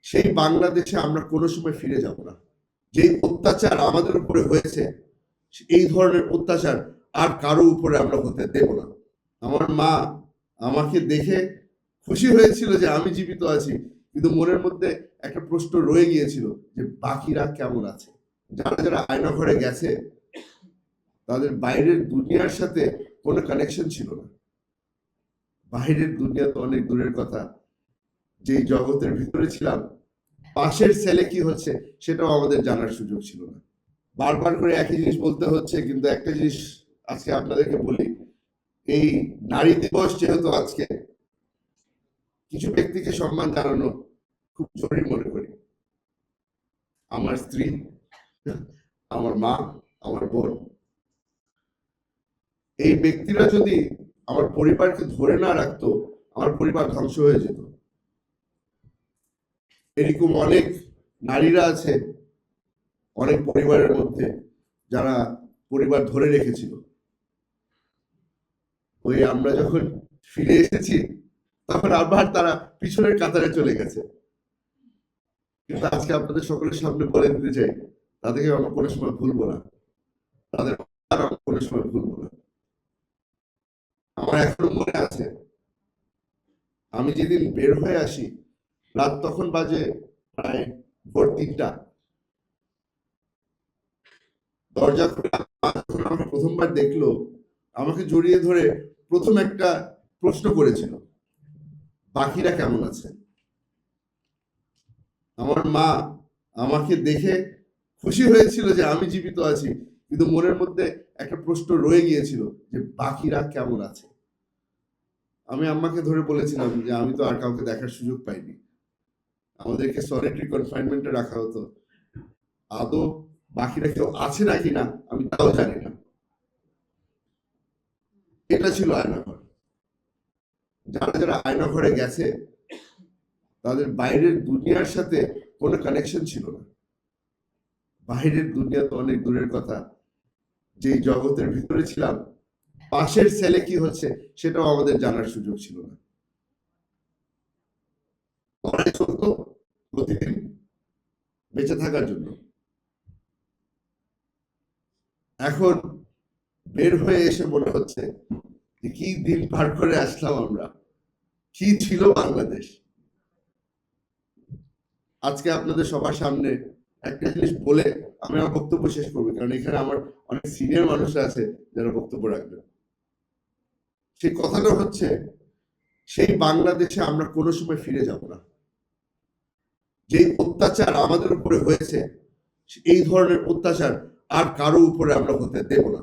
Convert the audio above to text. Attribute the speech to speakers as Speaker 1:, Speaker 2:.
Speaker 1: সেই বাংলাদেশে আমরা কোনো সময় ফিরে যাব না। যেই অত্যাচার আমাদের উপরে হয়েছে, এই ধরনের অত্যাচার আর কারো উপরে আমরা হতে দেব না। আমার মা আমাকে দেখে খুশি হয়েছিল যে আমি জীবিত আছি, কিন্তু মনের মধ্যে একটা প্রশ্ন রয়ে গিয়েছিল যে বাকিরা কেমন আছে। যারা যারা আয়নাঘরে গেছে, তাদের বাইরের দুনিয়ার সাথে কোনো কানেকশন ছিল না। বাইরের দুনিয়া তো অনেক দূরের কথা, যেই জগতের ভিতরে ছিলাম, পাশের ছেলে কি হচ্ছে সেটাও আমাদের জানার সুযোগ ছিল না। বারবার করে একই জিনিস বলতে হচ্ছে, কিন্তু একটা জিনিস আজকে আপনাদেরকে বলি, এই নারী দিবস যেহেতু আজকে, কিছু ব্যক্তিকে সম্মান জানানো খুব জরুরি মনে করি। আমার স্ত্রী, আমার মা, আমার বোন, এই ব্যক্তিরা যদি আমার পরিবারকে ধরে না রাখতো, আমার পরিবার ধ্বংস হয়ে যেত। এরকম অনেক নারীরা আছে অনেক পরিবারের মধ্যে, যারা পরিবার ধরে রেখেছিল। ওই আমরা যখন ফিরে এসেছি, তখন আবার তারা পিছনের কাতারে চলে গেছে। কিন্তু আজকে আপনাদের সকলের সামনে বলে দিতে চাই, তাদেরকে আমরা কোনো সময় ভুলবো না, তাদের আর আমরা কোনো সময় ভুলবো না। আমার এখনো মনে আছে, আমি যেদিন বের হয়ে আসি, রাত তখন বাজে প্রায় ভোর 3টা। দরজা খুলে মা যখন আমাকে প্রথমবার দেখলো, আমাকে জড়িয়ে ধরে প্রথম একটা প্রশ্ন করেছিল, বাকিরা কেমন আছে। আমার মা আমাকে দেখে খুশি হয়েছিল যে আমি জীবিত আছি, কিন্তু মনের মধ্যে একটা প্রশ্ন রয়ে গিয়েছিল যে বাকিরা কেমন আছে। আমি আম্মাকে ধরে বলেছিলাম যে আমি তো আর কাউকে দেখার সুযোগ পাইনি, আমাদেরকে সলিটারি কনফাইনমেন্টে রাখা হতো, আদৌ বাকিরা কেউ আছে নাকি না আমি তাও জানি না। এটা ছিল আয়নাঘর। যারা যারা আয়নাঘরে গেছে, তাদের বাইরের দুনিয়ার সাথে কোনো কানেকশন ছিল না। বাইরের দুনিয়া তো অনেক দূরের কথা, যেই জগতের ভিতরে ছিলাম, পাশের ছেলে কি হচ্ছে সেটাও আমাদের জানার সুযোগ ছিল না। লড়াই চলতো প্রতিদিন বেঁচে থাকার জন্য। এখন বের হয়ে এসে মনে হচ্ছে যে কি দিন পার করে আসলাম আমরা, কি ছিল বাংলাদেশ। আজকে আপনাদের সবার সামনে একটা জিনিস বলে আমি আমার বক্তব্য শেষ করবো, কারণ এখানে আমার অনেক সিনিয়র মানুষরা আছে যারা বক্তব্য রাখবেন। সেই কথাটা হচ্ছে, সেই বাংলাদেশে আমরা কোনো সময় ফিরে যাব না। যেই অত্যাচার আমাদের উপরে হয়েছে, এই ধরনের অত্যাচার আর কারো উপরে আমরা হতে দেব না।